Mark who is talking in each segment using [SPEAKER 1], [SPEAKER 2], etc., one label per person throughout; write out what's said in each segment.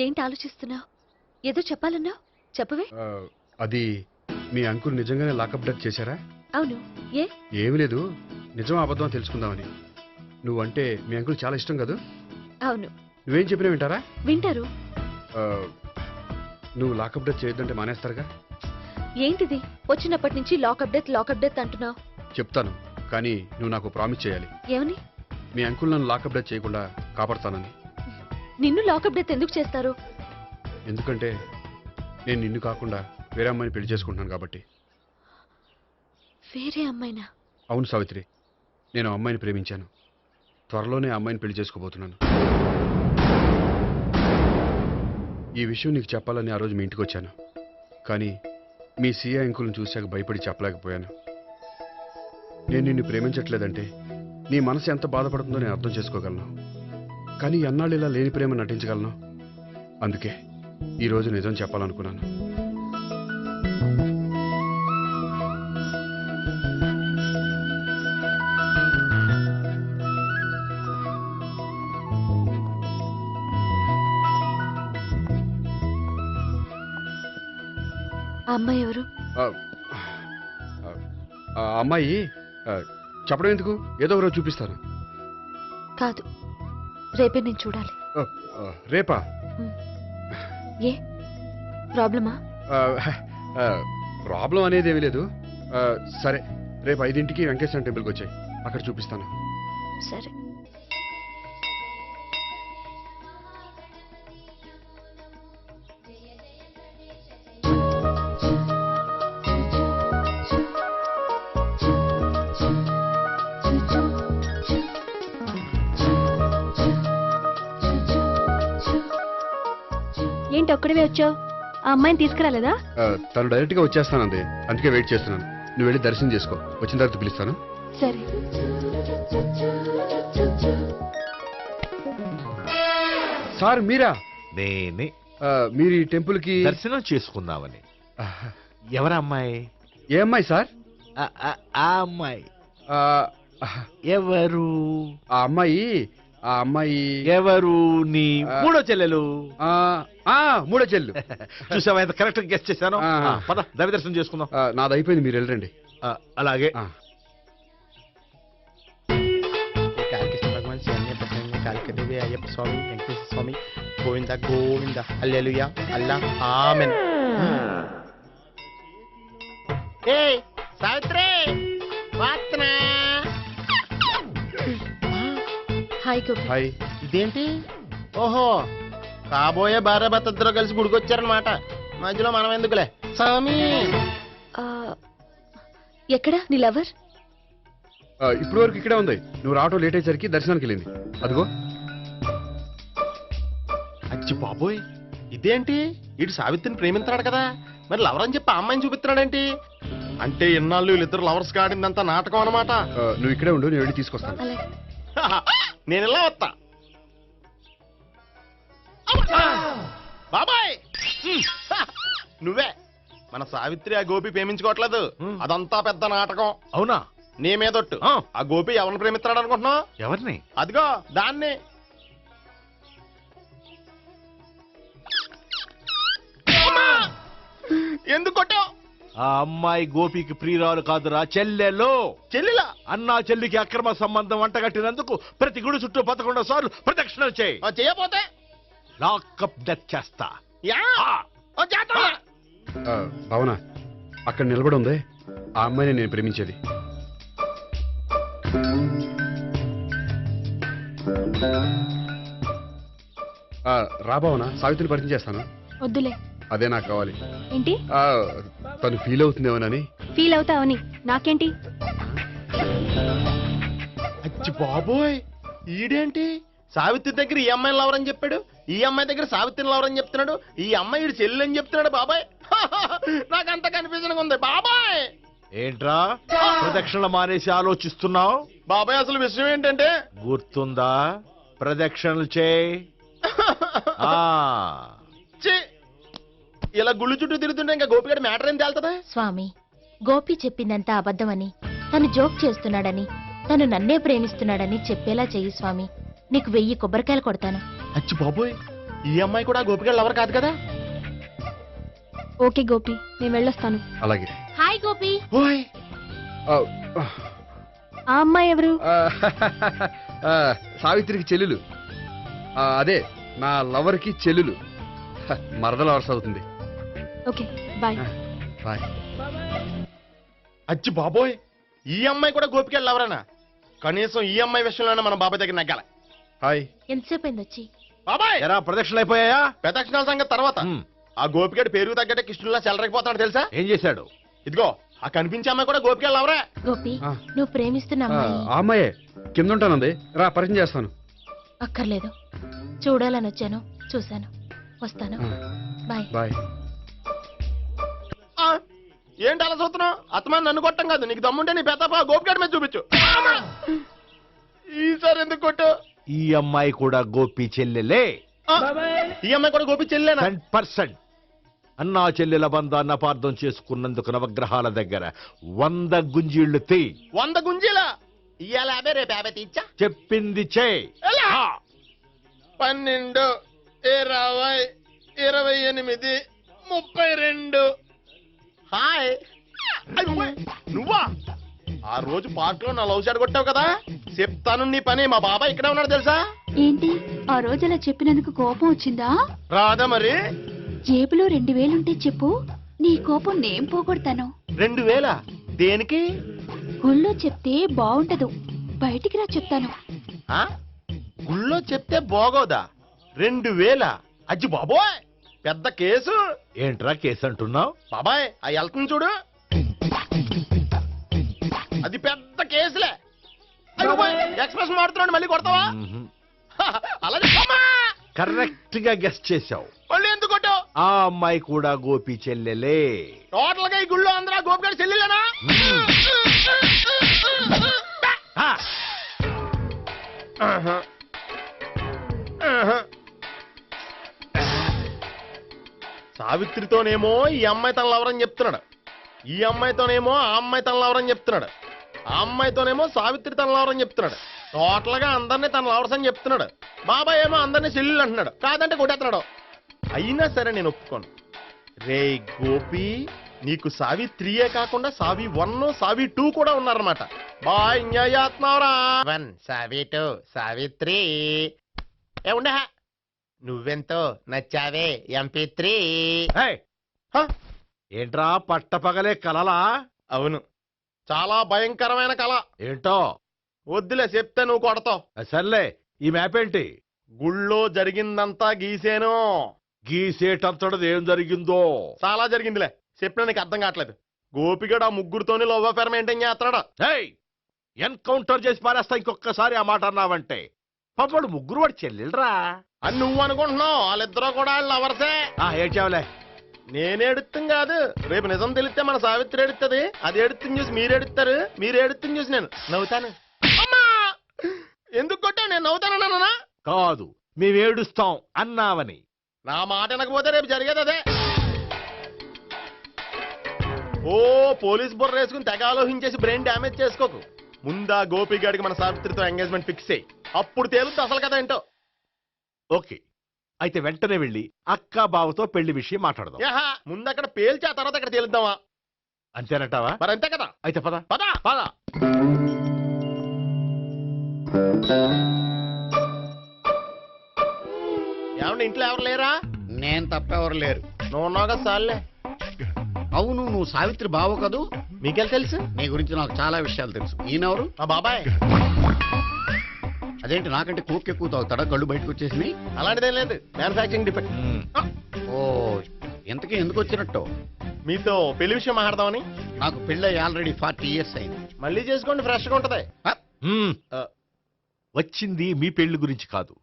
[SPEAKER 1] ఏంటి ఆలోచిస్తున్నావు? ఏదో చెప్పాలన్నావు, చెప్పవే.
[SPEAKER 2] అది మీ అంకుల్ నిజంగానే లాకప్ డెత్ చేశారా?
[SPEAKER 1] అవును.
[SPEAKER 2] ఏమీ లేదు, నిజం అబద్ధం తెలుసుకుందామని. నువ్వంటే మీ అంకుల్ చాలా ఇష్టం కదా?
[SPEAKER 1] అవును.
[SPEAKER 2] నువ్వేం చెప్పినా వింటారా?
[SPEAKER 1] వింటారు.
[SPEAKER 2] నువ్వు లాకప్ డెత్ చేయొద్దంటే మానేస్తారుగా?
[SPEAKER 1] ఏంటిది వచ్చినప్పటి నుంచి లాకప్ డెత్ అంటున్నావు?
[SPEAKER 2] చెప్తాను, కానీ నువ్వు నాకు ప్రామిస్ చేయాలి.
[SPEAKER 1] ఏమని?
[SPEAKER 2] మీ అంకుల్ నన్ను లాకప్ డెత్ చేయకుండా కాపాడతానని.
[SPEAKER 1] నిన్ను లాకప్ డెత్ ఎందుకు చేస్తారు?
[SPEAKER 2] ఎందుకంటే నేను నిన్ను కాకుండా వేరే అమ్మాయిని పెళ్లి చేసుకుంటున్నాను కాబట్టి.
[SPEAKER 1] వేరే అమ్మాయినా?
[SPEAKER 2] అవును సావిత్రి, నేను అమ్మాయిని ప్రేమించాను. త్వరలోనే అమ్మాయిని పెళ్లి చేసుకోబోతున్నాను. ఈ విషయం నీకు చెప్పాలని ఆ రోజు మీ ఇంటికి వచ్చాను, కానీ మీ సీఏ అంకుల్ని చూశాక భయపడి చెప్పలేకపోయాను. నేను నిన్ను ప్రేమించట్లేదంటే నీ మనసు ఎంత బాధపడుతుందో నేను అర్థం చేసుకోగలను, కానీ ఎన్నాళ్ళు ఇలా లేని ప్రేమ నటించగలను? అందుకే ఈరోజు నిజం చెప్పాలనుకున్నాను.
[SPEAKER 1] ఆ అమ్మాయి ఎవరు?
[SPEAKER 2] ఆ అమ్మాయి చెప్పడం ఎందుకు, ఏదో ఒకరోజు చూపిస్తాను.
[SPEAKER 1] కాదు, రేపే నేను చూడాలి.
[SPEAKER 2] రేపా?
[SPEAKER 1] ఏ ప్రాబ్లమా?
[SPEAKER 2] ప్రాబ్లం అనేది ఏమీ లేదు. సరే, రేపు 5ంటికి వెంకటేశ్వర టెంపుల్కి వచ్చాయి, అక్కడ చూపిస్తాను.
[SPEAKER 1] సరే. ఏంటి ఒక్కడివే వచ్చావు? ఆ అమ్మాయిని తీసుకురాలేదా?
[SPEAKER 2] తను డైరెక్ట్ గా వచ్చేస్తానంది, అందుకే వెయిట్ చేస్తున్నాను. నువ్వు వెళ్ళి దర్శనం చేసుకో, వచ్చిన తర్వాత పిలుస్తాను.
[SPEAKER 1] సరే.
[SPEAKER 2] సార్ మీరా?
[SPEAKER 3] నేనే.
[SPEAKER 2] మీరు ఈ టెంపుల్ కి
[SPEAKER 3] దర్శనం చేసుకుందామని. ఎవరు అమ్మాయి?
[SPEAKER 2] ఏ అమ్మాయి సార్?
[SPEAKER 3] ఆ అమ్మాయి ఎవరు?
[SPEAKER 2] ఆ అమ్మాయి
[SPEAKER 3] ఎవరు? నీ మూడో చెల్లెలు.
[SPEAKER 2] మూడో చెల్లు.
[SPEAKER 3] చూసావా ఎంత కరెక్ట్ గెస్ట్ చేశాను? పద దైవ దర్శనం చేసుకుందాం.
[SPEAKER 2] నాది అయిపోయింది, మీరు వెళ్ళండి.
[SPEAKER 3] అలాగే.
[SPEAKER 4] కాళికృష్ణ భగవాన్ శరణ్య కాళికదేవి అయ్యప్ప స్వామి వెంకటేశ్వర స్వామి గోవింద గోవింద హల్లెలూయా అల్లా ఆమెన్. ఏయ్ సావిత్రి, వాత్నా.
[SPEAKER 1] హాయ్ గోపి.
[SPEAKER 2] హాయ్.
[SPEAKER 4] ఇదేంటి? ఓహో, కాబోయే భార్య భర్త ఇద్దరు కలిసి గుడికొచ్చారనమాట. మధ్యలో మనం ఎందుకులే స్వామి.
[SPEAKER 1] ఎక్కడ నీ లవర్?
[SPEAKER 2] ఇప్పుడు వరకు ఇక్కడే ఉంది. నువ్వు రావటం లేట్ అయ్యేసరికి దర్శనానికి వెళ్ళింది. అదిగో.
[SPEAKER 4] అచ్చి బాబోయ్, ఇదేంటి? ఇటు సావిత్రిని ప్రేమిస్తున్నాడు కదా, మరి లవర్ అని చెప్పి ఆ అమ్మాయిని చూపిస్తున్నాడేంటి? అంటే ఇన్నాళ్ళు వీళ్ళిద్దరు లవర్స్ కాడిందంతా నాటకం అనమాట.
[SPEAKER 2] నువ్వు ఇక్కడే ఉండు, నేను వెళ్ళి తీసుకొస్తాను.
[SPEAKER 1] అలాగే.
[SPEAKER 4] నేను ఇలా వస్తా. బాబాయ్, నువ్వే మన సావిత్రి ఆ గోపి ప్రేమించుకోవట్లేదు, అదంతా పెద్ద నాటకం.
[SPEAKER 3] అవునా?
[SPEAKER 4] నీ మీదొట్టు. ఆ గోపి ఎవరిని ప్రేమిస్తున్నాడు అనుకుంటున్నావు?
[SPEAKER 3] ఎవరిని?
[SPEAKER 4] అదిగో దాన్ని. ఎందుకు కొట్టావు?
[SPEAKER 3] ఆ అమ్మాయి గోపికి ప్రియురాలు కాదురా, చెల్లెలు.
[SPEAKER 4] చెల్లిలా?
[SPEAKER 3] అన్నా చెల్లికి అక్రమ సంబంధం వంటగట్టినందుకు ప్రతి గుడి చుట్టూ 11 సార్లు ప్రదక్షిణలు చేయి.
[SPEAKER 4] చేయపోతే
[SPEAKER 3] లాకప్ డెత్ చేస్తా.
[SPEAKER 2] భావన, అక్కడ నిలబడి ఉంది ఆ అమ్మాయిని నేను ప్రేమించేది. రా భావన, సావిత్రిని పరిచయం చేస్తాను.
[SPEAKER 1] వద్దులే.
[SPEAKER 2] అదే నాకు కావాలి.
[SPEAKER 1] ఏంటి?
[SPEAKER 2] తను ఫీల్ అవుతుందేమోనని.
[SPEAKER 1] ఫీల్ అవుతావని నాకేంటి?
[SPEAKER 4] అచ్చి బాబోయ్, ఈడేంటి సావిత్రి దగ్గర ఈ అమ్మాయిని లవర్ అని చెప్పాడు, ఈ అమ్మాయి దగ్గర సావిత్రిని లవర్ అని చెప్తున్నాడు, ఈ అమ్మాయి ఈడు చెల్లి అని చెప్తున్నాడు. బాబాయ్, నాకంత కన్ఫ్యూజన్ ఉంది బాబాయ్.
[SPEAKER 3] ఏంట్రా ప్రదక్షిణ మానేసి ఆలోచిస్తున్నావు?
[SPEAKER 4] బాబాయ్, అసలు విషయం ఏంటంటే,
[SPEAKER 3] గుర్తుందా? ప్రదక్షిణలు చేయి.
[SPEAKER 4] ఇలా గుళ్ళు చుట్టూ తిరుగుతుంటే ఇంకా గోపిగడ మ్యాటర్ ఏం తేలుతుందా?
[SPEAKER 5] స్వామి, గోపి చెప్పిందంతా అబద్ధమని, తను జోక్ చేస్తున్నాడని, తను నన్నే ప్రేమిస్తున్నాడని చెప్పేలా చెయ్యి స్వామి. నీకు 1000 కొబ్బరికాయలు కొడతాను.
[SPEAKER 4] అచ్చి బాబోయ్, ఈ అమ్మాయి కూడా గోపిగడ లవర్ కాదు కదా?
[SPEAKER 1] ఓకే గోపి, నేను వెళ్ళొస్తాను.
[SPEAKER 2] అలాగే.
[SPEAKER 5] హాయ్ గోపి.
[SPEAKER 4] ఓయ్
[SPEAKER 2] ఆ,
[SPEAKER 1] ఆ అమ్మాయి ఎవరు?
[SPEAKER 2] ఆ, సావిత్రికి చెల్లెలు. అదే నా లవర్కి చెల్లెలు. మరద లవర్స్ అవుతుంది.
[SPEAKER 1] Okay bye.
[SPEAKER 2] బాయ్.
[SPEAKER 4] అచ్చి బాబోయ్, ఈ అమ్మాయి కూడా గోపిగడ లవరేనా? కనీసం ఈ అమ్మాయి విషయంలోనే మన బాబాయ్ దగ్గర నగ్గాల.
[SPEAKER 2] హాయ్.
[SPEAKER 5] ఎంతసేపు అయింది వచ్చి?
[SPEAKER 4] బాబాయ్
[SPEAKER 3] ఎరా ప్రదక్షిణలు అయిపోయాయా?
[SPEAKER 4] ప్రదక్షిణాల సంగతి తర్వాత. ఆ గోపిగడ పేరు తగ్గట్టే కృష్ణులా చెలరకపోతున్నాడు తెలుసా?
[SPEAKER 3] ఏం చేశాడు?
[SPEAKER 4] ఇదిగో ఆ కనిపించే అమ్మాయి కూడా గోపిగడ లవరే.
[SPEAKER 5] గోపి,
[SPEAKER 2] ఆ.
[SPEAKER 5] నువ్వు ప్రేమిస్తున్న అమ్మాయి
[SPEAKER 2] ఆ అమ్మాయే కింద ఉంటానంది. రా పరిచయం చేస్తాను.
[SPEAKER 5] అక్కర్లేదు. చూడాలని వచ్చాను, చూశాను, వస్తాను. బాయ్.
[SPEAKER 2] బాయ్.
[SPEAKER 4] ఆ, ఏంటి అలా చూస్తున్నావు? అత్తమాని నన్ను కొట్టం కాదు, నీకు దమ్ముంటే నీ పెద్దపా గోపిగడ మీద చూపించు. ఈసారి ఎందుకు కొట్టు?
[SPEAKER 3] ఈ అమ్మాయి కూడా గోపి చెల్లెలే.
[SPEAKER 4] ఆ, ఈ అమ్మాయి కూడా గోపి చెల్లేనా?
[SPEAKER 3] 100%. అన్నా చెల్లెల బంధాన్ని అపార్థం చేసుకున్నందుకు నవగ్రహాల దగ్గర 100 గుంజీళ్లు తీ.
[SPEAKER 4] 100 గుంజీలా? ఇవాళ 50, రేపు 50 తీచ్చా.
[SPEAKER 3] చెప్పింది చే.
[SPEAKER 4] ఎలా? 12, 20, 28, 32. హాయ్. అయ్యో, నువ్వా? ఆ రోజు పార్క్ లో నా లవ్ షాట్ కొట్టావు కదా, చెప్తాను నీ పని. మా బాబాయ్ ఇక్కడే ఉన్నాడు తెలుసా?
[SPEAKER 1] ఏంటి ఆ రోజు అలా చెప్పినందుకు కోపం వచ్చిందా?
[SPEAKER 4] రాదా మరి?
[SPEAKER 1] జేబులో 2000 ఉంటే చెప్పు, నీ కోపం నేను పోగొడతాను.
[SPEAKER 4] 2000 దేనికి?
[SPEAKER 1] గుళ్ళో చెప్తే బాగుంటదు, బయటికి రా చెప్తాను.
[SPEAKER 4] ఆ? గుళ్ళో చెప్తే బాగోదా? 2000? అజ్జి బాబోయ్, పెద్ద కేసు.
[SPEAKER 3] ఏంట్రా కేసు అంటున్నావు?
[SPEAKER 4] బాబాయ్ ఆ వెళ్తుంది చూడు, అది పెద్ద కేసులే. ఎక్స్ప్రెస్ మారుతున్నాడు, మళ్ళీ కొడతావా? అలాగే
[SPEAKER 3] కరెక్ట్ గా గెస్ చేశావు.
[SPEAKER 4] మళ్ళీ ఎందుకు కొట్టావు?
[SPEAKER 3] ఆ అమ్మాయి కూడా గోపి చెల్లెలే.
[SPEAKER 4] టోటల్ గా ఈ గుళ్ళో అందరూ గోపిగాడి చెల్లెలేనా?
[SPEAKER 3] ఆ,
[SPEAKER 4] ఆహా. ఆహా. సావిత్రితోనేమో ఈ అమ్మాయి తన లవరని చెప్తున్నాడు, ఈ అమ్మాయితోనేమో ఆ అమ్మాయి తన లవరని చెప్తున్నాడు, ఆ అమ్మాయితోనేమో సావిత్రి తన లవరని చెప్తున్నాడు. టోటల్ గా అందరినీ తన లవర్స్ అని చెప్తున్నాడు. బాబాయ్ ఏమో అందరినీ చెల్లెలు అంటున్నాడు, కాదంటే కొట్టేస్తున్నాడు. అయినా సరే నేను ఒప్పుకోను. రే గోపి, నీకు సావిత్రియే కాకుండా సావి 1, సావి 2 కూడా ఉన్నారన్నమాట. బాయ్ న్యాయాత్మవరా. 1 సావి 2 సావిత్రి. ఏ ఉండే, నువ్వెంతో నచ్చావే MP3.
[SPEAKER 3] ఏయ్, ఏంట్రా పట్టపగలే కలలా?
[SPEAKER 4] అవును, చాలా భయంకరమైన కళ.
[SPEAKER 3] ఏంటో
[SPEAKER 4] వద్దులే, చెప్తే నువ్వు కొడతావు.
[SPEAKER 3] సర్లే, ఈ మ్యాప్ ఏంటి?
[SPEAKER 4] గుళ్ళో జరిగిందంతా గీసేను.
[SPEAKER 3] గీసేటంతటది ఏం జరిగిందో?
[SPEAKER 4] చాలా జరిగిందిలే, చెప్పినా నీకు అర్థం కావట్లేదు. గోపిగడు ఆ ముగ్గురుతోని లవ్ అఫేర్ మెయింటైన్ చేస్తున్నాడు.
[SPEAKER 3] ఏయ్, ఎన్కౌంటర్ చేసి పారేస్తా ఇంకొకసారి ఆ మాట అన్నావంటే. పాపడు ముగ్గురు వాడు చెల్లెలరా
[SPEAKER 4] అని నువ్వు అనుకుంటున్నావు, వాళ్ళిద్దరూ కూడా లవర్సే.
[SPEAKER 3] ఏడ్చావులే.
[SPEAKER 4] నేనేడుతుంది కాదు, రేపు నిజం తెలిస్తే మన సావిత్రి ఎడుతుంది. అది ఎడుతుంది చూసి మీరు ఎడుతారు, మీరు ఎడుతుంది చూసి నేను నవ్వుతాను. అమ్మా, ఎందుకు కొట్టావు? నేను నవ్వుతానన్నా?
[SPEAKER 3] కాదు, మేమేడుస్తాం అన్నావని.
[SPEAKER 4] నా మాట వినకపోతే రేపు జరిగేది అదే. ఓ పోలీస్ బుర్ర వేసుకుని తెగ ఆలోచించేసి బ్రెయిన్ డ్యామేజ్ చేసుకోకు. ముందా గోపి గాడికి మన సావిత్రితో ఎంగేజ్మెంట్ ఫిక్స్ అయ్యి, అప్పుడు తేలుద్ది అసలు కదా ఏంటో.
[SPEAKER 3] ఓకే, అయితే వెంటనే వెళ్ళి అక్క బావతో పెళ్లి విషయం మాట్లాడదాం.
[SPEAKER 4] యహా, ముందు అక్కడ పేల్చి ఆ తర్వాత అక్కడ తేలుద్దామా?
[SPEAKER 3] అంతేనంటావా?
[SPEAKER 4] మరి అంతే కదా.
[SPEAKER 3] అయితే పద
[SPEAKER 4] పద
[SPEAKER 3] పద.
[SPEAKER 4] ఏమండి, ఇంట్లో ఎవరు లేరా?
[SPEAKER 6] నేను తప్పెవరు లేరు.
[SPEAKER 4] నువ్వు ఉన్నావు కదా సార్లే.
[SPEAKER 6] అవును, నువ్వు సావిత్రి బావ కదూ?
[SPEAKER 4] మీకెళ్ళి తెలుసు?
[SPEAKER 6] నీ గురించి నాకు చాలా విషయాలు తెలుసు. ఈయనెవరు?
[SPEAKER 4] మా బాబాయ్.
[SPEAKER 6] అదేంటి, నాకంటే కోక్ ఎక్కువ తాగుతాడా? కళ్ళు బయటకు వచ్చేసినాయి.
[SPEAKER 4] అలాంటిదేం లేదు, మ్యానుఫాక్చరింగ్ డిఫెక్ట్.
[SPEAKER 6] ఓ, ఇంతకీ ఎందుకు వచ్చినట్టు?
[SPEAKER 4] మీతో పెళ్లి విషయం మాట్లాడదామని.
[SPEAKER 6] నాకు పెళ్ళి ఆల్రెడీ 40 years అయింది.
[SPEAKER 4] మళ్ళీ చేసుకోండి, ఫ్రెష్ గా ఉంటది.
[SPEAKER 3] వచ్చింది మీ పెళ్లి గురించి కాదు,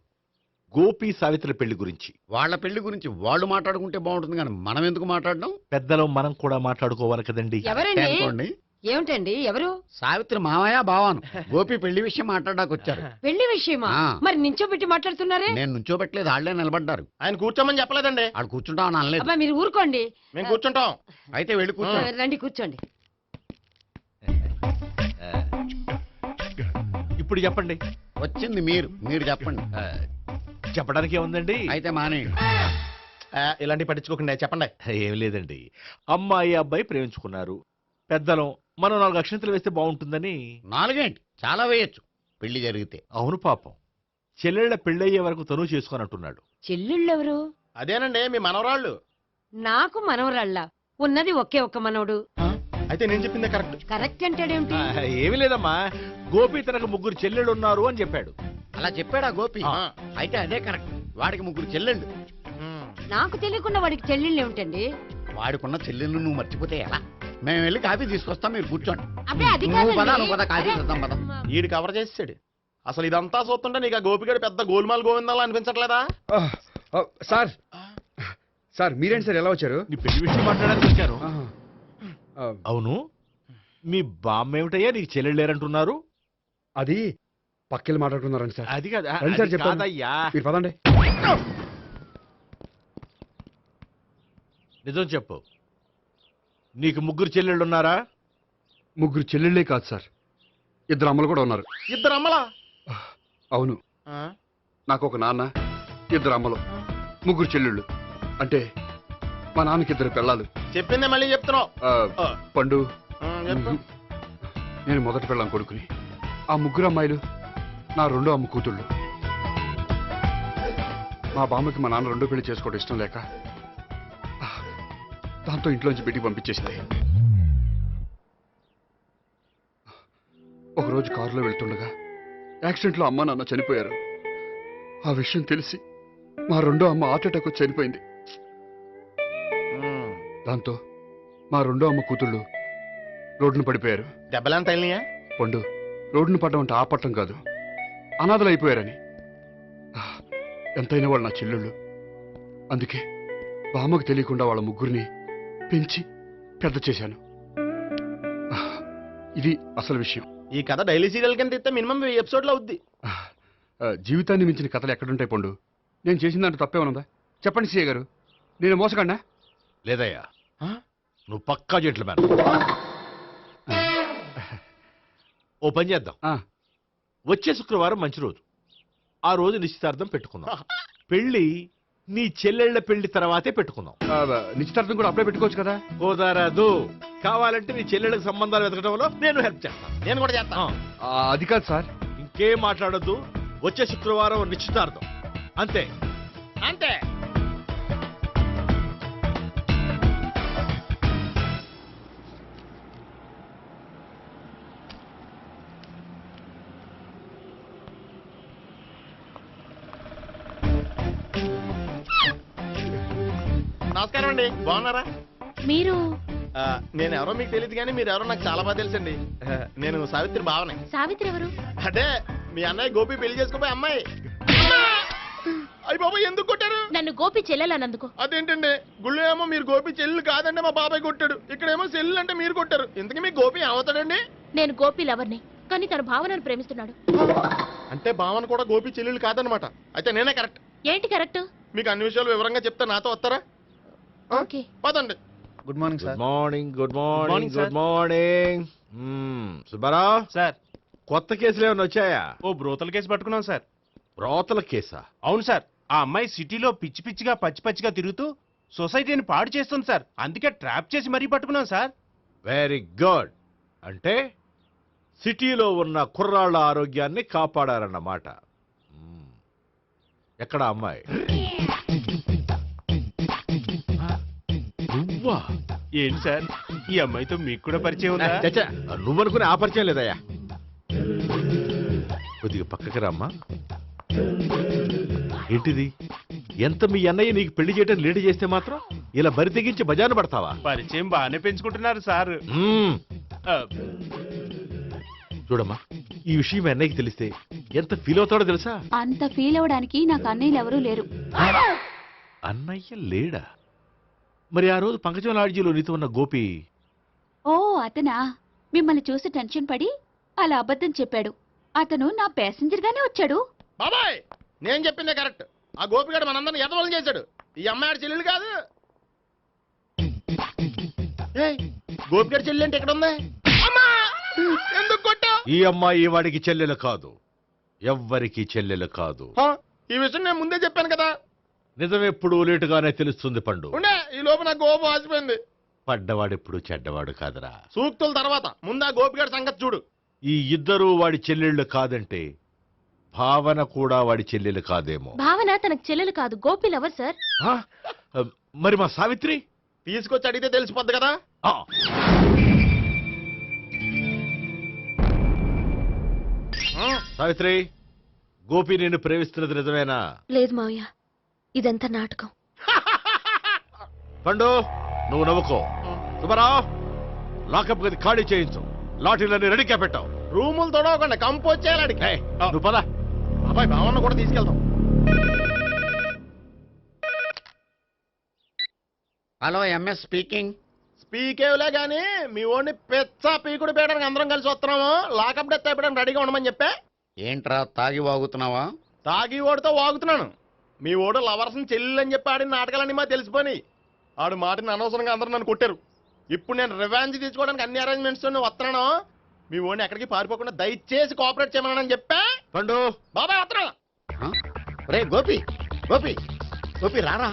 [SPEAKER 3] గోపి సావిత్రి పెళ్లి గురించి.
[SPEAKER 6] వాళ్ళ పెళ్లి గురించి వాళ్ళు మాట్లాడుకుంటే బాగుంటుంది, కానీ మనం ఎందుకు మాట్లాడడం?
[SPEAKER 3] పెద్దలో మనం కూడా మాట్లాడుకోవాలి కదండి.
[SPEAKER 7] ఎవరండి?
[SPEAKER 6] అనుకోండి.
[SPEAKER 7] ఏమిటండి, ఎవరు?
[SPEAKER 6] సావిత్రి మామయ్య బావాను గోపి పెళ్లి విషయం మాట్లాడడానికి వచ్చారు.
[SPEAKER 7] పెళ్లి విషయమా?
[SPEAKER 6] ఆ.
[SPEAKER 7] మరి నించోబెట్టి మాట్లాడుతున్నారే?
[SPEAKER 6] నేను నుంచోబెట్టలేదు, ఆళ్లే నిలబడ్డారు.
[SPEAKER 4] ఆయన కూర్చోమని చెప్పలేదండి.
[SPEAKER 6] ఆడు కూర్చుంటామని అనలేదు.
[SPEAKER 7] అబ్బా, మీరు ఊరుకోండి.
[SPEAKER 4] మేము కూర్చుంటాం.
[SPEAKER 6] అయితే వెళ్ళి కూర్చో.
[SPEAKER 7] రండి, కూర్చోండి.
[SPEAKER 3] ఇప్పుడు చెప్పండి.
[SPEAKER 6] వచ్చింది మీరు చెప్పండి.
[SPEAKER 3] చెప్పడానికి ఏముందండి?
[SPEAKER 6] అయితే మానేయండి.
[SPEAKER 4] ఇలాంటివి పట్టించుకోకుండా చెప్పండి.
[SPEAKER 3] ఏం లేదండి. అమ్మాయి అబ్బాయి ప్రేమించుకున్నారు. పెద్దలం మనం 4 అక్షంతలు వేస్తే బాగుంటుందని.
[SPEAKER 6] 4 ఏంటి, చాలా వేయొచ్చు పెళ్లి జరిగితే.
[SPEAKER 3] అవును పాపం, చెల్లెళ్ళ పెళ్ళయ్యే వరకు తను చేసుకోనంటున్నాడు.
[SPEAKER 7] చెల్లెళ్ళెవరు?
[SPEAKER 4] అదేనండి మీ మనవరాళ్ళు.
[SPEAKER 7] నాకు మనవరాళ్ళ ఉన్నది ఒకే ఒక్క మనవడు.
[SPEAKER 4] అయితే నేను చెప్పిందే కరెక్ట్.
[SPEAKER 7] కరెక్ట్ అంటాడేమిటి?
[SPEAKER 3] ఏమీ లేదమ్మా, గోపి తనకు 3 చెల్లెళ్ళు ఉన్నారు అని చెప్పాడు.
[SPEAKER 6] అలా చెప్పాడా గోపి?
[SPEAKER 3] ఆ.
[SPEAKER 6] అయితే అదే కరెక్ట్. వాడికి 3 చెల్లెళ్ళు.
[SPEAKER 7] నాకు తెలియకుండా వాడికి చెల్లెళ్ళు ఏమిటండి?
[SPEAKER 6] వాడికున్న చెల్లెళ్ళు నువ్వు మర్చిపోతే ఎలా? మేము వెళ్ళి కాఫీ తీసుకొస్తాం, మీరు కూర్చోండి.
[SPEAKER 7] అబ్బే అది
[SPEAKER 6] నువ్వు పద,
[SPEAKER 7] కాదండి.
[SPEAKER 6] నువ్వు పద, కాఫీ
[SPEAKER 7] అరే,
[SPEAKER 6] చేద్దాం పద.
[SPEAKER 4] ఈడు కవర్ చేసాడు. అసలు ఇదంతా చూస్తుంటే నీకు ఆ గోపిగడు పెద్ద గోల్మాల్ గోవిందాలు అనిపించట్లేదా?
[SPEAKER 2] సార్ సార్ మీరేంటి సార్ ఎలా వచ్చారు?
[SPEAKER 3] నీ పెళ్లి విషయం మాట్లాడడానికి వచ్చాను.
[SPEAKER 2] ఆహా. ఆ,
[SPEAKER 3] అవును, మీ బామ్మ ఏమిటయ్యా నీకు చెల్లెళ్ళు లేరంటున్నారు?
[SPEAKER 2] అది పక్కెళ్ళి మాట్లాడుకున్నారండి సార్.
[SPEAKER 3] అది కాదా?
[SPEAKER 2] రండి సార్
[SPEAKER 3] అది
[SPEAKER 2] చెప్తాను.
[SPEAKER 3] కాదయ్యా.
[SPEAKER 2] మీరు పదండి.
[SPEAKER 3] నిజం చెప్పు, నీకు 3 చెల్లెళ్ళు ఉన్నారా?
[SPEAKER 2] 3 చెల్లెళ్ళే కాదు సార్, 2 అమ్మలు కూడా ఉన్నారు.
[SPEAKER 4] 2 అమ్మలా?
[SPEAKER 2] అవును, నాకు ఒక నాన్న, 2 అమ్మలు, 3 చెల్లెళ్ళు. అంటే మా నాన్నకి 2 పిల్లలు.
[SPEAKER 4] చెప్పిందే మళ్ళీ చెప్తున్నావు.
[SPEAKER 2] పండు,
[SPEAKER 4] చెప్పు.
[SPEAKER 2] నేను మొదటి పిల్లం కొడుకుని. ఆ 3 అమ్మాయిలు నా 2వ అమ్మ కూతుళ్ళు. మా బామ్మకి మా నాన్న 2వ పెళ్లి చేసుకోవడం ఇష్టం లేక దాంతో ఇంట్లోంచి బిడ్డికి పంపించేసింది. ఒకరోజు కారులో వెళ్తుండగా యాక్సిడెంట్లో అమ్మ నాన్న చనిపోయారు. ఆ విషయం తెలిసి మా 2వ అమ్మ హార్ట్ అటాక్ వచ్చి చనిపోయింది. దాంతో మా 2వ అమ్మ కూతుళ్ళు రోడ్డును పడిపోయారు.
[SPEAKER 4] దెబ్బలంత తగిలినాయా?
[SPEAKER 2] పండు, రోడ్డును పడ్డం అంటే ఆపట్టం కాదు, అనాథలు అయిపోయారని. ఎంతైనా వాళ్ళు నా చెల్లెళ్ళు. అందుకే బామ్మకు తెలియకుండా వాళ్ళ 3 పెంచి పెద్ద చేశాను. ఇది అసలు విషయం.
[SPEAKER 4] ఈ కథ డైలీ సీరియల్ కింద ఇస్తే మినిమం 1000 ఎపిసోడ్లు అవుద్ది.
[SPEAKER 2] జీవితాన్ని మించిన కథలు ఎక్కడుంటాయి పండు? నేను చేసిన దాంట్లో తప్పే ఉన్నదా? చెప్పండి సీఏ గారు, నేను మోసకండా?
[SPEAKER 3] లేదయ్యా, నువ్వు పక్కా జెంట్లమ్యాన్. ఓ పని చేద్దాం, వచ్చే శుక్రవారం మంచి రోజు. ఆ రోజు నిశ్చితార్థం పెట్టుకుందాం. పెళ్లి నీ చెల్లెళ్ల పెళ్లి తర్వాతే పెట్టుకుందాం.
[SPEAKER 2] నిశ్చితార్థం కూడా అప్పుడే పెట్టుకోవచ్చు కదా?
[SPEAKER 3] కుదరదు. కావాలంటే నీ చెల్లెళ్ళకి సంబంధాలు వెతకడంలో నేను హెల్ప్ చేస్తాను.
[SPEAKER 4] నేను కూడా చేస్తాను.
[SPEAKER 2] అది కాదు సార్.
[SPEAKER 3] ఇంకేం మాట్లాడొద్దు. వచ్చే శుక్రవారం నిశ్చితార్థం, అంతే.
[SPEAKER 4] అంతే. నమస్కారం అండి, బాగున్నారా?
[SPEAKER 5] మీరు
[SPEAKER 4] నేను ఎవరో మీకు తెలియదు కానీ మీరు ఎవరో నాకు చాలా బాగా తెలుసండి. నేను సావిత్రి బావనే.
[SPEAKER 5] సావిత్రి ఎవరు?
[SPEAKER 4] అదే మీ అన్నయ్య గోపి పెళ్లి చేసుకోపోయి అమ్మాయి. అయ్యి బాబాయ్ ఎందుకు కొట్టారు?
[SPEAKER 5] నన్ను గోపి చెల్లెలన్నందుకు.
[SPEAKER 4] అదేంటండి, గుళ్ళు ఏమో మీరు గోపి చెల్లు కాదంటే మా బాబాయ్ కొట్టాడు, ఇక్కడేమో చెల్లు అంటే మీరు కొట్టారు. ఇంతకీ మీ గోపి ఏమవుతాడండి?
[SPEAKER 5] నేను గోపి లవర్ని, కానీ తన భావనను ప్రేమిస్తున్నాడు.
[SPEAKER 4] అంటే భావన కూడా గోపి చెల్లెలు కాదనమాట. అయితే నేనే కరెక్ట్.
[SPEAKER 5] ఏంటి కరెక్ట్?
[SPEAKER 4] మీకు అన్ని విషయాలు వివరంగా చెప్తే నాతో వస్తారా?
[SPEAKER 5] ఓకే.
[SPEAKER 4] పదండి.
[SPEAKER 6] Good morning
[SPEAKER 3] good morning. Good morning. Good morning. Subbarao
[SPEAKER 8] sir,
[SPEAKER 3] కొత్త కేసులు ఏమైనా వచ్చాయా?
[SPEAKER 8] ఓ బ్రోతల కేసు పట్టుకున్నాం సార్.
[SPEAKER 3] రోతల కేసా?
[SPEAKER 8] అవును సార్, ఆ అమ్మాయి సిటీలో పిచ్చి పిచ్చిగా పచ్చిగా తిరుగుతూ సొసైటీని పాడు చేస్తుంది సార్. అందుకే ట్రాప్ చేసి మరీ పట్టుకున్నాం సార్.
[SPEAKER 3] Very good. అంటే సిటీలో ఉన్న కుర్రాళ్ళ ఆరోగ్యాన్ని కాపాడారన్నమాట. ఎక్కడ అమ్మాయి? నువ్వా?
[SPEAKER 8] ఏంటి సార్, ఈ అమ్మాయితో మీకు కూడా పరిచయం ఉందా?
[SPEAKER 3] చచ్చా, నువ్వనుకునే ఆ పరిచయం లేదయ్యా. కొద్దిగా పక్కకి రామ్మా. ఏంటిది? ఎంత మీ అన్నయ్య నీకు పెళ్లి చేయడం లేట్ చేస్తే మాత్రం ఇలా బరి తెగించి బజారు పడతావా?
[SPEAKER 8] పరిచయం బాగానే పెంచుకుంటున్నారు సార్.
[SPEAKER 3] చూడమ్మా, ఈ విషయం మీ అన్నయ్యకి తెలిస్తే ఎంత ఫీల్ అవుతాడో తెలుసా?
[SPEAKER 1] అంత ఫీల్ అవడానికి నాకు అన్నయ్యలు ఎవరూ లేరు.
[SPEAKER 3] అన్నయ్య లేడా? మరి ఆ రోజు పంకజం లాడ్జీలో నీతో ఉన్న గోపి?
[SPEAKER 1] ఓ అతనా? మిమ్మల్ని చూసి టెన్షన్ పడి అలా అబద్ధం చెప్పాడు. అతను నా ప్యాసింజర్ గానే వచ్చాడు.
[SPEAKER 4] బాబాయ్ నేను చెప్పిందే కరెక్ట్. ఆ గోపిగాడు మనందరిని ఎదవలం చేశాడు. ఈ అమ్మాయి చెల్లెలు కాదు. గోపిగాడి చెల్లి అంటే ఎక్కడ ఉంది? ఎందుకు కొట్టా?
[SPEAKER 3] ఈ అమ్మాయి వాడికి చెల్లెలు కాదు, ఎవ్వరికి చెల్లెలు కాదు.
[SPEAKER 4] ఈ విషయం నేను ముందే చెప్పాను కదా.
[SPEAKER 3] నిజమెప్పుడు లేటుగానే తెలుస్తుంది పండు.
[SPEAKER 4] ఉండే ఈ లోపు నా గోపు ఆసిపోయింది.
[SPEAKER 3] పడ్డవాడెప్పుడు చెడ్డవాడు కాదురా.
[SPEAKER 4] సూక్తుల తర్వాత ముందు ఆ గోపిగాడి సంగతి చూడు.
[SPEAKER 3] ఈ ఇద్దరూ వాడి చెల్లెళ్ళు కాదంటే భావన కూడా వాడి చెల్లెలు కాదేమో.
[SPEAKER 5] భావన తనకు చెల్లెలు కాదు, గోపి లవర్ సార్.
[SPEAKER 3] ఆ? మరి మా సావిత్రి
[SPEAKER 4] తీసుకొచ్చి అడిగితే తెలిసిపోద్ది కదా.
[SPEAKER 3] ఆ. సావిత్రి, గోపి నేను ప్రేమిస్తున్నది నిజమేనా?
[SPEAKER 5] లేదు మావయ్య, ఇదంతా నాటకం.
[SPEAKER 3] పండు నువ్వు నవ్వుకో. సుబ్బారావు, లాకప్ గది ఖాళీ చేయించు. లాఠీలన్నీ రెడీగా పెట్టావు.
[SPEAKER 4] రూములు తొడవకుండా కంపోజ్ చేయాలి అడిగి.
[SPEAKER 3] ఏయ్, నువ్వు పద.
[SPEAKER 4] అబ్బాయి భావన కూడా తీసుకెళ్తాం.
[SPEAKER 6] Hello, MS speaking.
[SPEAKER 4] స్పీకేవ్లే గానీ మీ ఓడిని పెచ్చ పీకుడు పేయడానికి అందరం కలిసి వస్తున్నాము. లాకప్ డెత్ అయిపోయడానికి రెడీగా ఉండమని చెప్పే.
[SPEAKER 6] ఏంట్రా తాగి వాగుతున్నావా?
[SPEAKER 4] తాగి ఓడితో వాగుతున్నాను. మీ ఓడు లవర్స్ని చెల్లెని చెప్పి ఆడిన నాటకాలన్నీ మా తెలిసిపోయి ఆడు మాటని అనవసరంగా అందరూ నన్ను కొట్టారు. ఇప్పుడు నేను రివెంజ్ తీసుకోవడానికి అన్ని అరేంజ్మెంట్స్ వస్తున్నాను. మీ ఓడిని ఎక్కడికి పారిపోకుండా దయచేసి కోఆపరేట్ చేయమని చెప్పా.
[SPEAKER 3] పండు
[SPEAKER 4] బాబాయ్ వస్తున్నా.
[SPEAKER 6] రే గోపి, గోపి, గోపి రారా.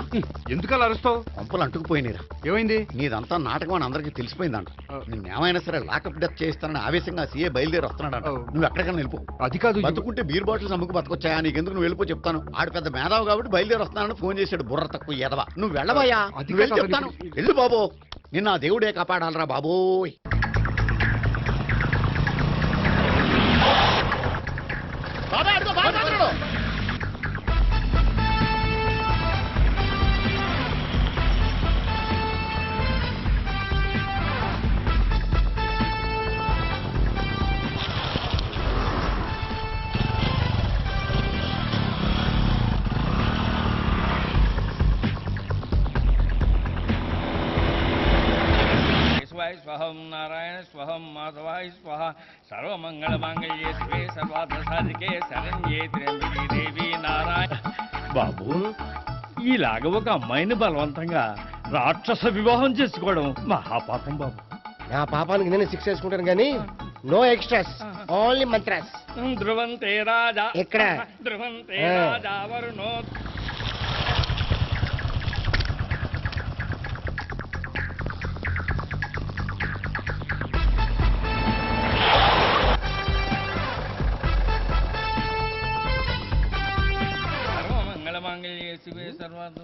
[SPEAKER 2] ఎందుకలా అరుస్తావు?
[SPEAKER 6] పంపులు అంటుకుపోయినరా.
[SPEAKER 2] ఏమైంది?
[SPEAKER 6] నీదంతా నాటకం అని అందరికీ తెలిసిపోయిందంట. నిన్నేమైనా సరే లాకప్ డెత్ చేయిస్తానని ఆవేశంగా సీఏ బయలుదేరి వస్తున్నాడంట. నువ్వు ఎక్కడికైనా వెళ్ళిపో.
[SPEAKER 2] అది కాదు.
[SPEAKER 6] బతుకుంటే బీర్ బాటిల్స్ అమ్ముకు బతకొచ్చాయా? నీకెందుకు? నువ్వు వెళ్ళిపో చెప్తాను. ఆడు పెద్ద మేధావు కాబట్టి బయలుదేరి వస్తానని ఫోన్ చేశాడు. బుర్ర తక్కువ ఎదవా. నువ్వు వెళ్ళవయ్యా. నువ్వు వెళ్ళి చెప్తాను. వెళ్ళు బాబో. నిన్న ఆ దేవుడే కాపాడాలరా బాబోయ్.
[SPEAKER 4] బాబాయ్ అడుగు, బాబాయ్ మాట్లాడు.
[SPEAKER 9] స్వహం నారాయణ స్వహం మాధవాయ స్వహ సర్వమంగళమాంగళ్యే శివే సర్వార్థసాధికే శరణ్యే త్ర్యంబకే దేవి నారాయణ. బాబు, ఇలాగ ఒక అమ్మాయిని బలవంతంగా రాక్షస వివాహం చేసుకోవడం మహాపాపం బాబు.
[SPEAKER 4] నా పాపానికి నేను శిక్ష వేసుకుంటాను కానీ నో ఎక్స్ట్రాస్, ఓన్లీ మంత్రాస్.
[SPEAKER 9] ధ్రువంతే రాజా
[SPEAKER 4] ఎక్కడ?
[SPEAKER 9] ధ్రువంతే రాజా వరుణో.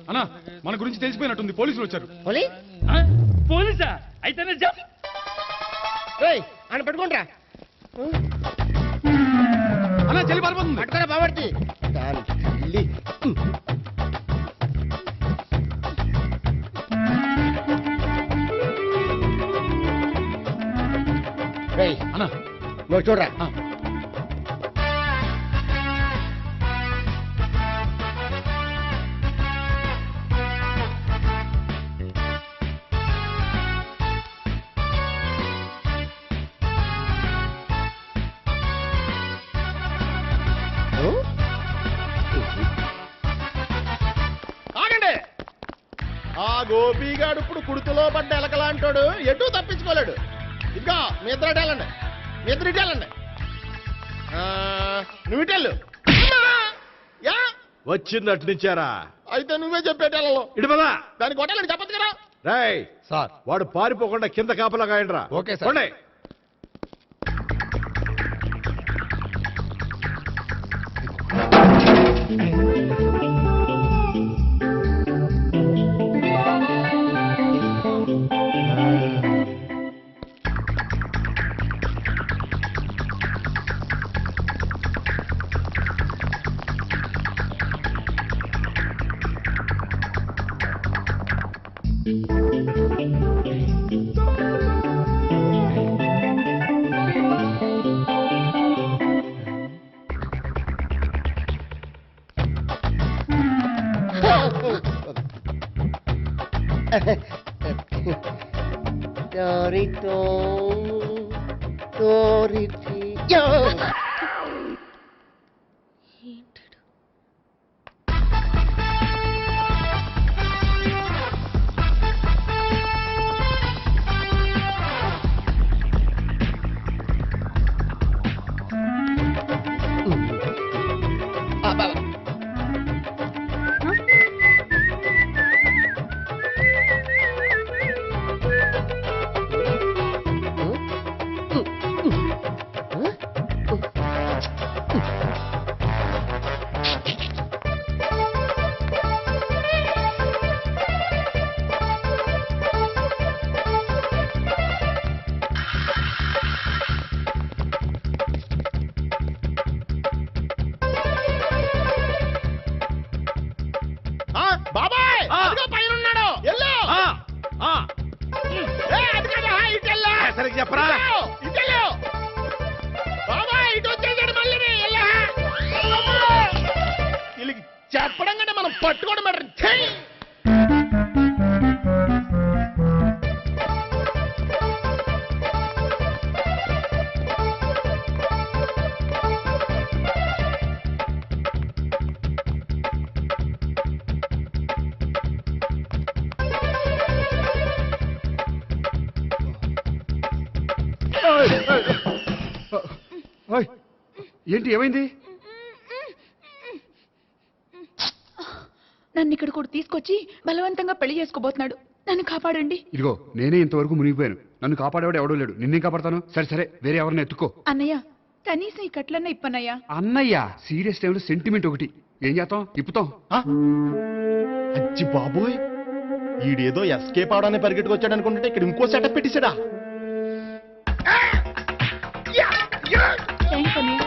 [SPEAKER 2] అన్నా, మన గురించి తెలిసిపోయినట్టుంది. పోలీసులు వచ్చారు.
[SPEAKER 9] పోలీసా? అయితేనే
[SPEAKER 4] ఆయన పెట్టుకుంటా.
[SPEAKER 2] అన్నా, చెల్లి పారిపోతుంది.
[SPEAKER 4] పట్టుకురా బాబర్తి. దాని తల్లి.
[SPEAKER 2] అన్నా,
[SPEAKER 4] నువ్వు చూడరా. ఆగండి. ఆ గోపిగాడు ఇప్పుడు కుడుతులో పడ్డ ఎలకలాంటాడు. ఎటు తప్పించుకోలేడు. ఇదిగా మీ ఇద్దరు ఇటేళ్ళండి. మీ ఇద్దరు ఇటేళ్ళండి. నువ్వు ఇటెళ్ళు. యా
[SPEAKER 3] వచ్చింది అట్నుంచారా?
[SPEAKER 4] అయితే నువ్వే చెప్పేటెళ్ళలో
[SPEAKER 3] ఇటు పద.
[SPEAKER 4] దానికి కొట్టాలని చెప్పచ్చు కదా.
[SPEAKER 3] రేయ్
[SPEAKER 6] సార్,
[SPEAKER 3] వాడు పారిపోకుండా కింద కాపలా కాయండిరా.
[SPEAKER 6] Okay sir.
[SPEAKER 3] పోండి.
[SPEAKER 4] పట్టుకోండి మేడం. ఛీ!
[SPEAKER 2] ఓయ్, ఏంటి ఏమైంది?
[SPEAKER 1] నన్ను ఇక్కడ కూడా తీసుకొచ్చి బలవంతంగా పెళ్లి చేసుకోబోతున్నాడు. నన్ను కాపాడండి.
[SPEAKER 2] ఇదిగో నేనే ఇంతవరకు మునిగిపోయాను. నన్ను కాపాడేవాడు ఎవడో లేడు. నిన్నేం కాపాడతాను? సరే సరే, వేరే ఎవరిని ఎత్తుకో.
[SPEAKER 1] అన్నయ్య, కనీసం ఈ కట్లన్నా ఇప్పన్నయ్యా.
[SPEAKER 2] అన్నయ్య సీరియస్ టైంలో సెంటిమెంట్ ఒకటి. ఏం చేస్తాం? ఇప్పుతాం.
[SPEAKER 4] అచ్చి బాబోయ్, ఈడేదో ఎస్కేప్ అవడానికి పరిగెట్టుకొచ్చాడు అనుకుంటే ఇక్కడ ఇంకో సెటప్ పెట్టేశాడా?
[SPEAKER 1] థ్యాంక్స్ అన్నయ్య.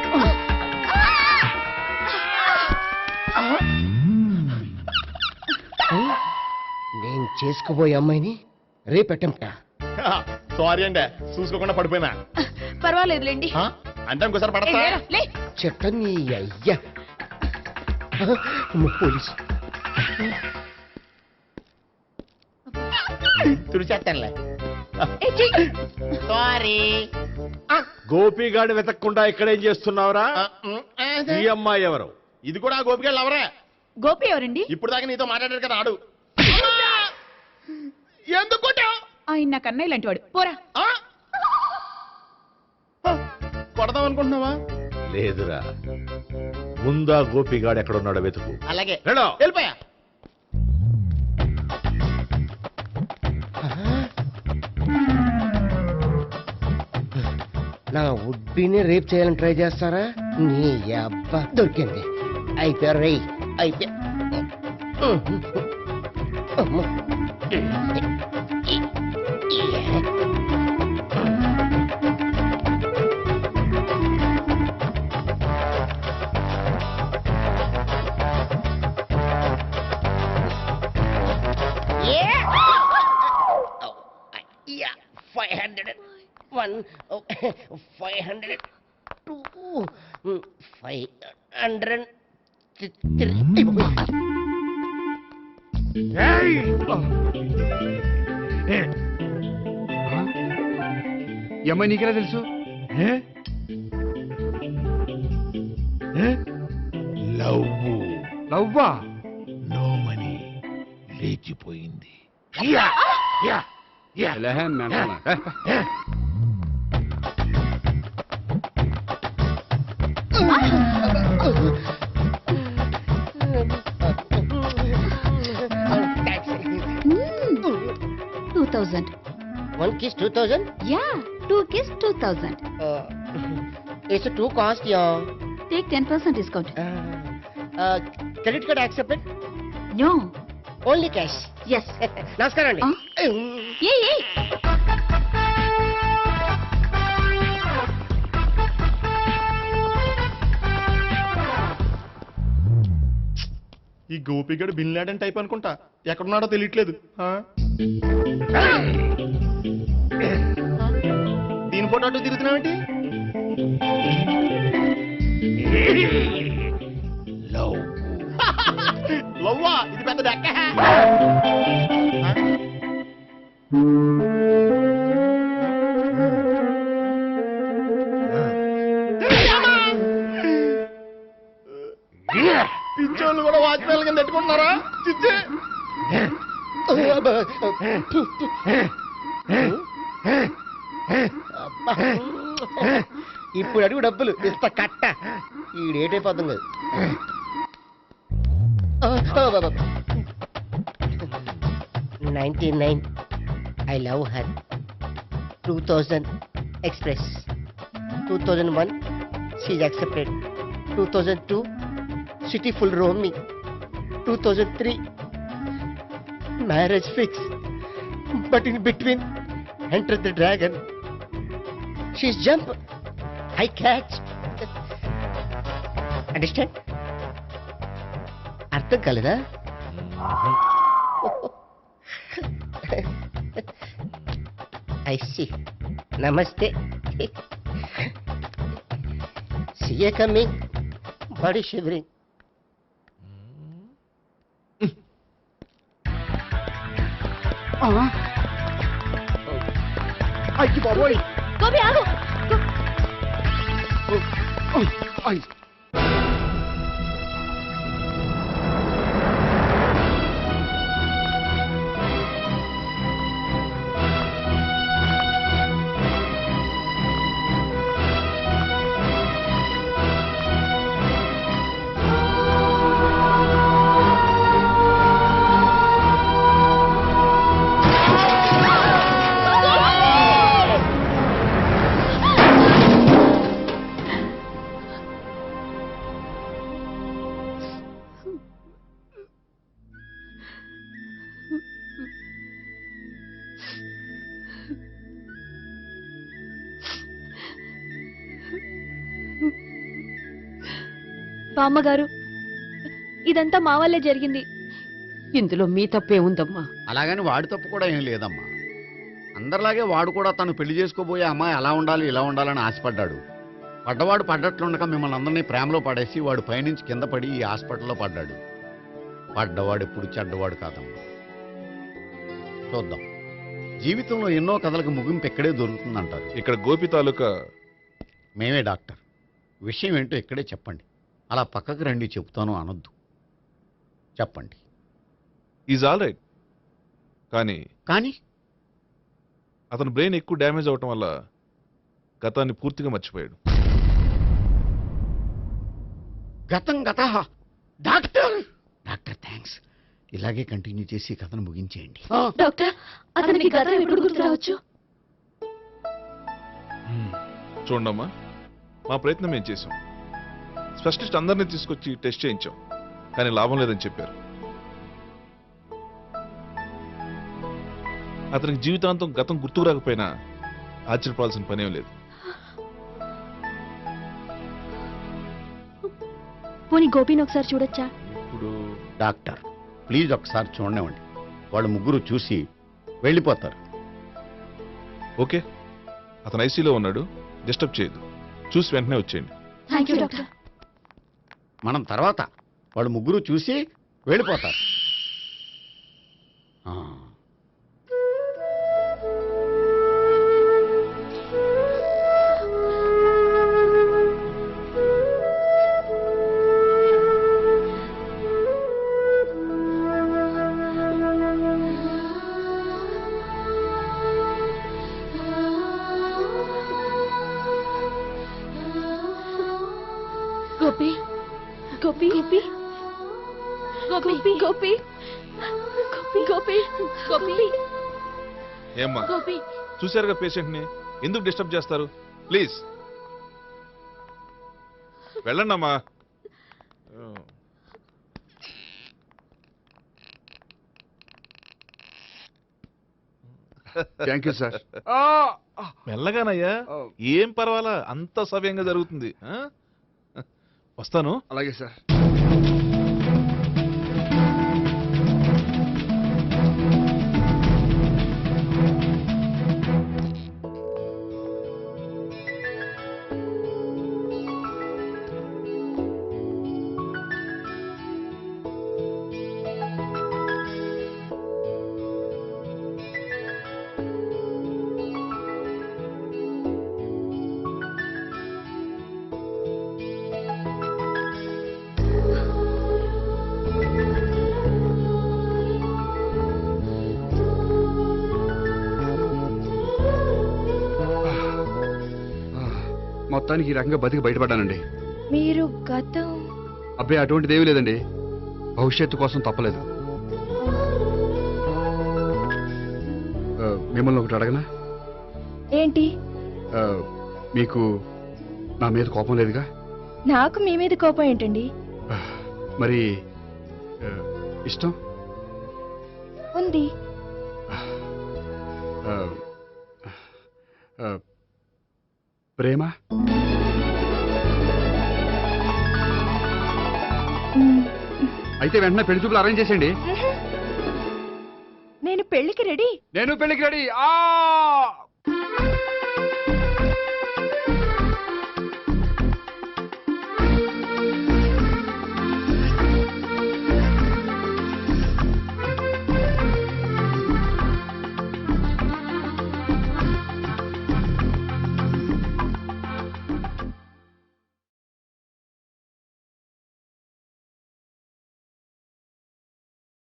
[SPEAKER 10] నేను చేసుకుపోయే అమ్మాయిని రేపెట్టంటా.
[SPEAKER 4] సారీ అండి, చూసుకోకుండా పడిపోయినా.
[SPEAKER 1] పర్వాలేదులేండి.
[SPEAKER 4] అంటే ఇంకోసారి పడతా.
[SPEAKER 1] లే.
[SPEAKER 10] చెట్ట నీ అయ్యా పోలీసు
[SPEAKER 4] తుడిచేస్తానులే.
[SPEAKER 10] సారీ.
[SPEAKER 3] గోపిగాడి వెతక్కుండా ఇక్కడేం చేస్తున్నావురా? ఈ అమ్మాయి ఎవరు?
[SPEAKER 4] ఇది కూడా గోపికెళ్ళి ఎవరే?
[SPEAKER 1] గోపి ఎవరండి?
[SPEAKER 4] ఇప్పుడు దాకా నీతో మాట్లాడారు కదా ఆడు. ఎందుకు కొట్టావ్?
[SPEAKER 1] ఆయన నాకు అన్నయ్య లాంటి వాడు. పోరా.
[SPEAKER 4] కొడదాం అనుకుంటున్నావా?
[SPEAKER 3] లేదురా, ముందా గోపిగాడు ఎక్కడున్నాడో వెతుకు.
[SPEAKER 4] అలాగే
[SPEAKER 3] వెళ్ళో.
[SPEAKER 4] వెళ్ళిపోయా.
[SPEAKER 10] నా ఉడ్బీని రేప్ చేయాలని ట్రై చేస్తారా? నీ అబ్బా దొరికింది. అయిపోయారు రే, అయిపోయా.
[SPEAKER 2] ఈ అమ్మాయి నీకెలా తెలుసు? లవ్వా?
[SPEAKER 3] నో మనీ లేచిపోయింది.
[SPEAKER 10] One kiss 2000?
[SPEAKER 1] Yeah, 2 kiss 2000.
[SPEAKER 10] It's too cost, yeah.
[SPEAKER 1] Take 10% discount.
[SPEAKER 10] Credit card accepted?
[SPEAKER 1] No.
[SPEAKER 10] Only cash.
[SPEAKER 1] Yes.
[SPEAKER 10] నమస్కారం అండి.
[SPEAKER 1] ఏ
[SPEAKER 4] ఈ గోపిగడు బిన్ లాడెన్ టైప్ అనుకుంటా. ఎక్కడున్నాడో తెలియట్లేదు. దీని ఫోటో అటు తిరుగుతున్నావేంటి? లవ్వా? ఇది పెద్ద డెక్క. పిచ్చోళ్ళు కూడా వాచ్మెన్ కింద పెట్టుకుంటున్నారా? చిచ్చే
[SPEAKER 10] ఇప్పుడు అడుగు డబ్బులు ఇంత కట్ట. ఈడేటైపోతుంది కదా. 99 I love her. 2000 express. 2001 she's accepted. 2002 city full roaming. 2003 marriage fix. But in between entered the dragon. She's jump. I catch. Understand? అర్థం కాలేదా? I see. Namaste. See you coming. Body shivering.
[SPEAKER 2] అయ్యి బాబోయ్
[SPEAKER 5] గోపి ఆగు.
[SPEAKER 2] అయ్
[SPEAKER 5] బామ్మగారు, ఇదంతా మా వల్లే జరిగింది.
[SPEAKER 7] ఇందులో మీ తప్పే ఉందమ్మా.
[SPEAKER 6] అలాగని వాడి తప్పు కూడా ఏం లేదమ్మా. అందరిలాగే వాడు కూడా తను పెళ్లి చేసుకోబోయే అమ్మాయి అలా ఉండాలి ఇలా ఉండాలని ఆశపడ్డాడు. పడ్డవాడు పడ్డట్లుండగా మిమ్మల్ని అందరినీ ప్రేమలో పడేసి వాడు పైనుంచి కింద పడి ఈ హాస్పిటల్లో పడ్డాడు. పడ్డవాడు ఎప్పుడు చెడ్డవాడు కాదమ్మా. చూద్దాం, జీవితంలో ఎన్నో కథలకు ముగింపు ఎక్కడే దొరుకుతుందంటారు.
[SPEAKER 11] ఇక్కడ గోపి తాలూకా
[SPEAKER 6] మేమే డాక్టర్. విషయం ఏంటో ఇక్కడే చెప్పండి. అలా పక్కకు రండి చెప్తాను అనొద్దు. చెప్పండి.
[SPEAKER 11] Is all right. కానీ
[SPEAKER 6] కానీ
[SPEAKER 11] అతని బ్రెయిన్ ఎక్కువ డ్యామేజ్ అవటం వల్ల గతాన్ని పూర్తిగా మర్చిపోయాడు.
[SPEAKER 6] గతం గత డాక్టర్ డాక్టర్ థ్యాంక్స్. ఇలాగే కంటిన్యూ చేసి కథను ముగించేయండి.
[SPEAKER 5] డాక్టర్, అతనికి గతం ఎప్పుడు గుర్తు రావచ్చు?
[SPEAKER 11] చూడమ్మా, మా ప్రయత్నం మేము చేసాం. స్పెషలిస్ట్ అందరినీ తీసుకొచ్చి టెస్ట్ చేయించాం, కానీ లాభం లేదని చెప్పారు. అతనికి జీవితాంతం గతం గుర్తుకు రాకపోయినా ఆశ్చర్యపడాల్సిన పనేం లేదు.
[SPEAKER 5] పోనీ గోపిని ఒకసారి చూడొచ్చా?
[SPEAKER 11] ఇప్పుడు
[SPEAKER 6] డాక్టర్ ప్లీజ్ ఒకసారి చూడనివ్వండి. వాళ్ళు ముగ్గురు చూసి వెళ్ళిపోతారు.
[SPEAKER 11] ఓకే, అతను ఐసీలో ఉన్నాడు, డిస్టర్బ్ చేయదు. చూసి వెంటనే వచ్చేయండి.
[SPEAKER 5] Thank you doctor.
[SPEAKER 6] మనం తర్వాత వాళ్ళు ముగ్గురు చూసి వెళ్ళిపోతారు.
[SPEAKER 5] గోపి గోపి గోపి గోపి గోపి గోపి గోపి
[SPEAKER 11] ఏమ్మా,
[SPEAKER 5] గోపి
[SPEAKER 11] చూశారుగా పేషెంట్ ని, ఎందుకు డిస్టర్బ్ చేస్తారు? ప్లీజ్ వెళ్ళండి అమ్మా.
[SPEAKER 2] Thank you sir.
[SPEAKER 11] మెల్లగానయ్యా, ఏం పర్వాలా, అంత సవ్యంగా జరుగుతుంది. వస్తాను.
[SPEAKER 2] అలాగే సార్. మొత్తానికి ఈ రకంగా బతికి బయటపడ్డానండి.
[SPEAKER 5] మీరు గతం?
[SPEAKER 2] అబ్బాయి అటువంటిది ఏమీ లేదండి. భవిష్యత్తు కోసం తప్పలేదు. మిమ్మల్ని ఒకటి అడగనా?
[SPEAKER 5] ఏంటి?
[SPEAKER 2] మీకు నా మీద కోపం లేదుగా?
[SPEAKER 5] నాకు మీ మీద కోపం ఏంటండి?
[SPEAKER 2] మరి ఇష్టం
[SPEAKER 5] ఉంది.
[SPEAKER 2] ప్రేమ? అయితే వెంటనే పెళ్లి చూపులు అరేంజ్ చేసేయండి.
[SPEAKER 5] నేను పెళ్లికి రెడీ.
[SPEAKER 2] నేను పెళ్లికి రెడీ.